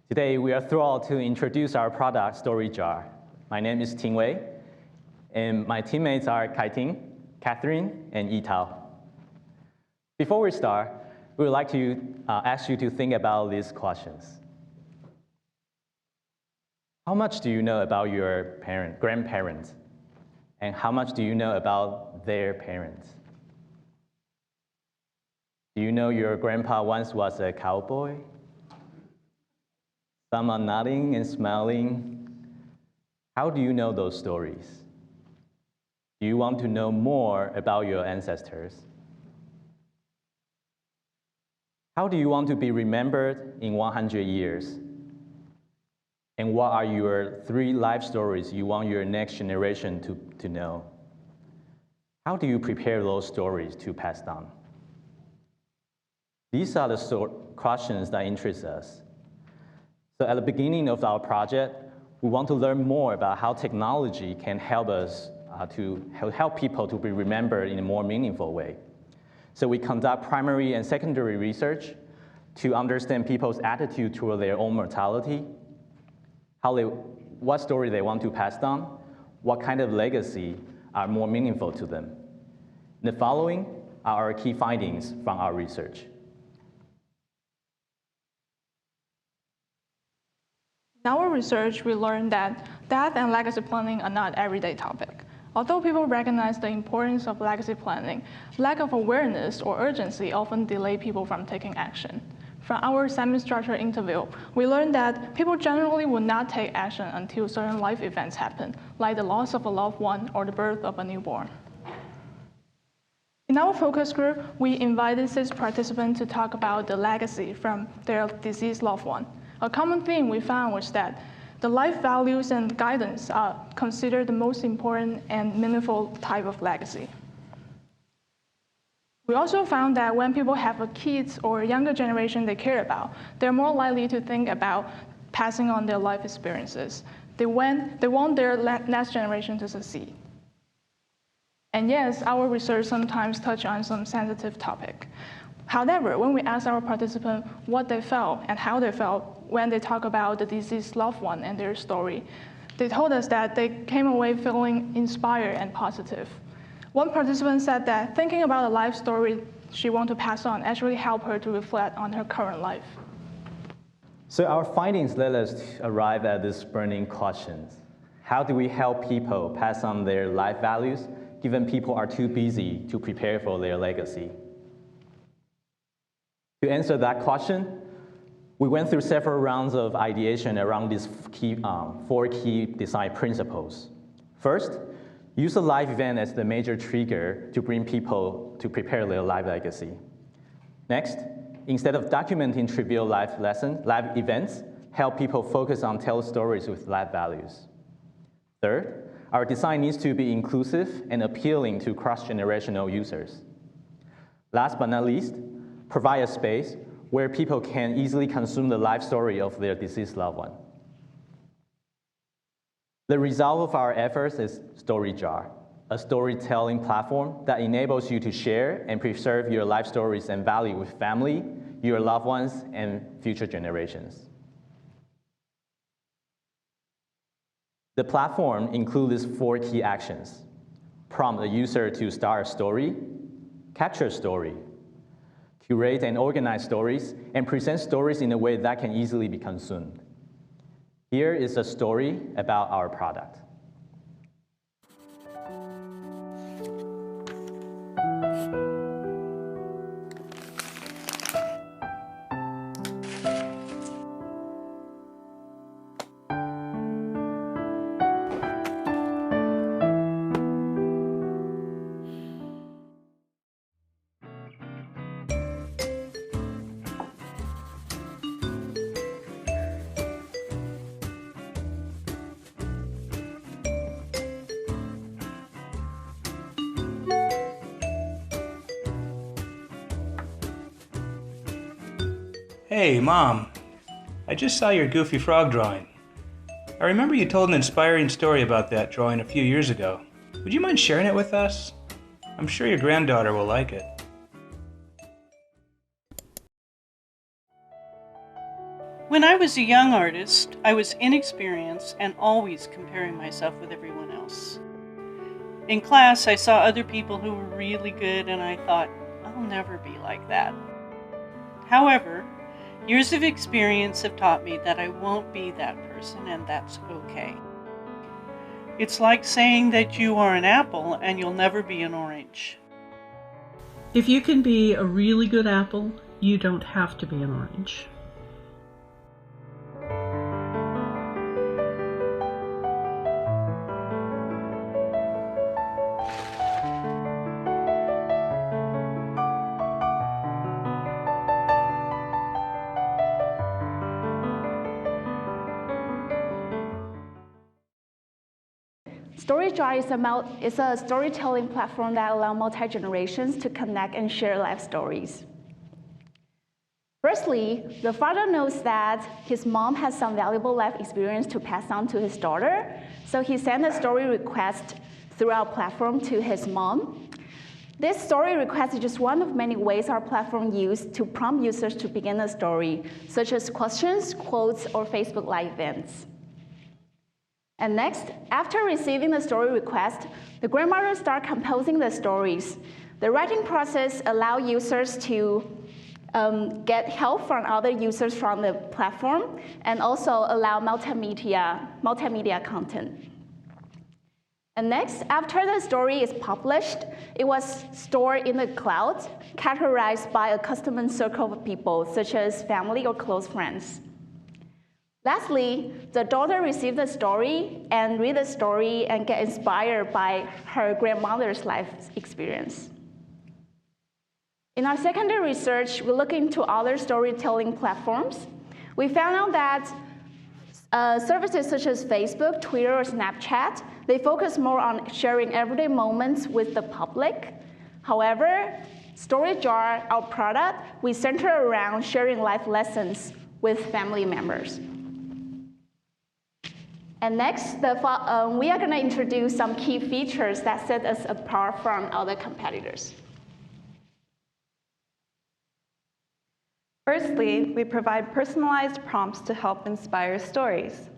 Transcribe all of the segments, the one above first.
Today, we are thrilled to introduce our product, StoryJar. My name is Ting Wei, and my teammates are Kai-Ting, Catherine, and Yitao. Before we start, we would like to ask you to think about these questions. How much do you know about your grandparents? And how much do you know about their parents? Do you know your grandpa once was a cowboy? Some are nodding and smiling. How do you know those stories? Do you want to know more about your ancestors? How do you want to be remembered in 100 years? And what are your 3 life stories you want your next generation to know? How do you prepare those stories to pass down? These are the questions that interest us. So at the beginning of our project, we want to learn more about how technology can help us to help people to be remembered in a more meaningful way. So we conduct primary and secondary research to understand people's attitude toward their own mortality, what story they want to pass down, what kind of legacy are more meaningful to them. The following are our key findings from our research. In our research, we learned that death and legacy planning are not everyday topic. Although people recognize the importance of legacy planning, lack of awareness or urgency often delay people from taking action. From our semi-structured interview, we learned that people generally will not take action until certain life events happen, like the loss of a loved one or the birth of a newborn. In our focus group, we invited 6 participants to talk about the legacy from their deceased loved one. A common theme we found was that the life values and guidance are considered the most important and meaningful type of legacy. We also found that when people have a kids or a younger generation they care about, they're more likely to think about passing on their life experiences. They want their next generation to succeed. And yes, our research sometimes touch on some sensitive topic. However, when we asked our participants what they felt and how they felt when they talk about the deceased loved one and their story, they told us that they came away feeling inspired and positive. One participant said that thinking about a life story she wants to pass on actually helped her to reflect on her current life. So our findings led us to arrive at these burning questions. How do we help people pass on their life values, given people are too busy to prepare for their legacy? To answer that question, we went through several rounds of ideation around these 4 key design principles. First, use a life event as the major trigger to bring people to prepare their life legacy. Next, instead of documenting trivial life events, help people focus on tell stories with life values. Third, our design needs to be inclusive and appealing to cross-generational users. Last but not least, provide a space where people can easily consume the life story of their deceased loved one. The result of our efforts is StoryJar, a storytelling platform that enables you to share and preserve your life stories and value with family, your loved ones, and future generations. The platform includes 4 key actions: prompt the user to start a story, capture a story, curate and organize stories, and present stories in a way that can easily be consumed. Here is a story about our product. Hey, Mom. I just saw your Goofy Frog drawing. I remember you told an inspiring story about that drawing a few years ago. Would you mind sharing it with us? I'm sure your granddaughter will like it. When I was a young artist, I was inexperienced and always comparing myself with everyone else. In class, I saw other people who were really good and I thought, I'll never be like that. However, years of experience have taught me that I won't be that person and that's okay. It's like saying that you are an apple and you'll never be an orange. If you can be a really good apple, you don't have to be an orange. StoryJar is a storytelling platform that allows multi-generations to connect and share life stories. Firstly, the father knows that his mom has some valuable life experience to pass on to his daughter, so he sent a story request through our platform to his mom. This story request is just one of many ways our platform used to prompt users to begin a story, such as questions, quotes, or Facebook Live events. And next, after receiving the story request, the grandmother starts composing the stories. The writing process allows users to get help from other users from the platform and also allow multimedia content. And next, after the story is published, it was stored in the cloud, categorized by a custom circle of people, such as family or close friends. Lastly, the daughter received the story and read the story and get inspired by her grandmother's life experience. In our secondary research, we looked into other storytelling platforms. We found out that services such as Facebook, Twitter, or Snapchat, they focus more on sharing everyday moments with the public. However, StoryJar, our product, we center around sharing life lessons with family members. And next, we are going to introduce some key features that set us apart from other competitors. Firstly, we provide personalized prompts to help inspire stories.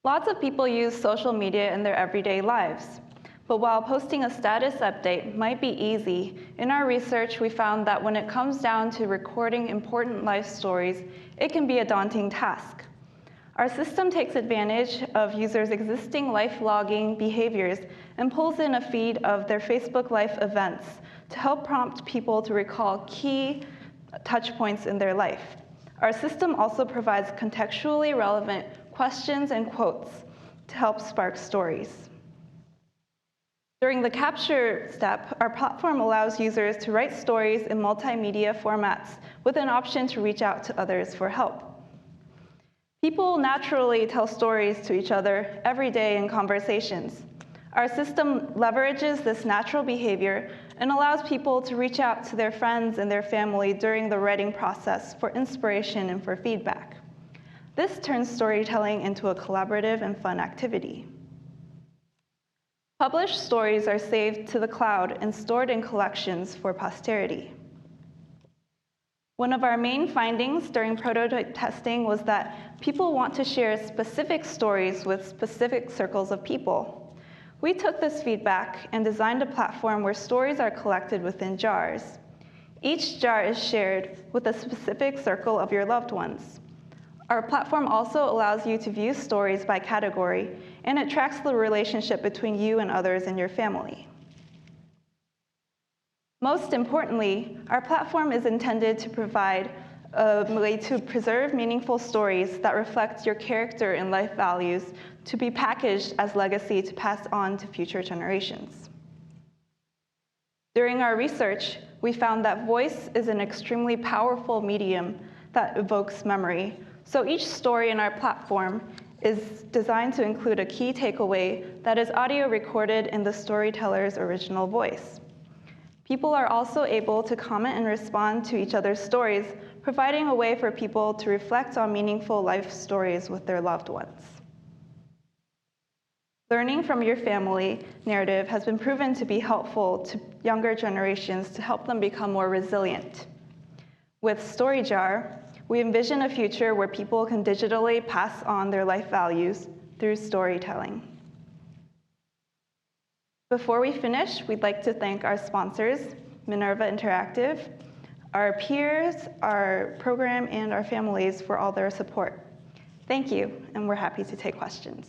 Lots of people use social media in their everyday lives. But while posting a status update might be easy, in our research we found that when it comes down to recording important life stories, it can be a daunting task. Our system takes advantage of users' existing life logging behaviors and pulls in a feed of their Facebook Life events to help prompt people to recall key touch points in their life. Our system also provides contextually relevant questions and quotes to help spark stories. During the capture step, our platform allows users to write stories in multimedia formats with an option to reach out to others for help. People naturally tell stories to each other every day in conversations. Our system leverages this natural behavior and allows people to reach out to their friends and their family during the writing process for inspiration and for feedback. This turns storytelling into a collaborative and fun activity. Published stories are saved to the cloud and stored in collections for posterity. One of our main findings during prototype testing was that people want to share specific stories with specific circles of people. We took this feedback and designed a platform where stories are collected within jars. Each jar is shared with a specific circle of your loved ones. Our platform also allows you to view stories by category, and it tracks the relationship between you and others in your family. Most importantly, our platform is intended to provide a way to preserve meaningful stories that reflect your character and life values to be packaged as legacy to pass on to future generations. During our research, we found that voice is an extremely powerful medium that evokes memory. So each story in our platform is designed to include a key takeaway that is audio recorded in the storyteller's original voice. People are also able to comment and respond to each other's stories, providing a way for people to reflect on meaningful life stories with their loved ones. Learning from your family narrative has been proven to be helpful to younger generations to help them become more resilient. With StoryJar, We envision a future where people can digitally pass on their life values through storytelling. Before we finish, we'd like to thank our sponsors, Minerva Interactive, our peers, our program, and our families for all their support. Thank you, and we're happy to take questions.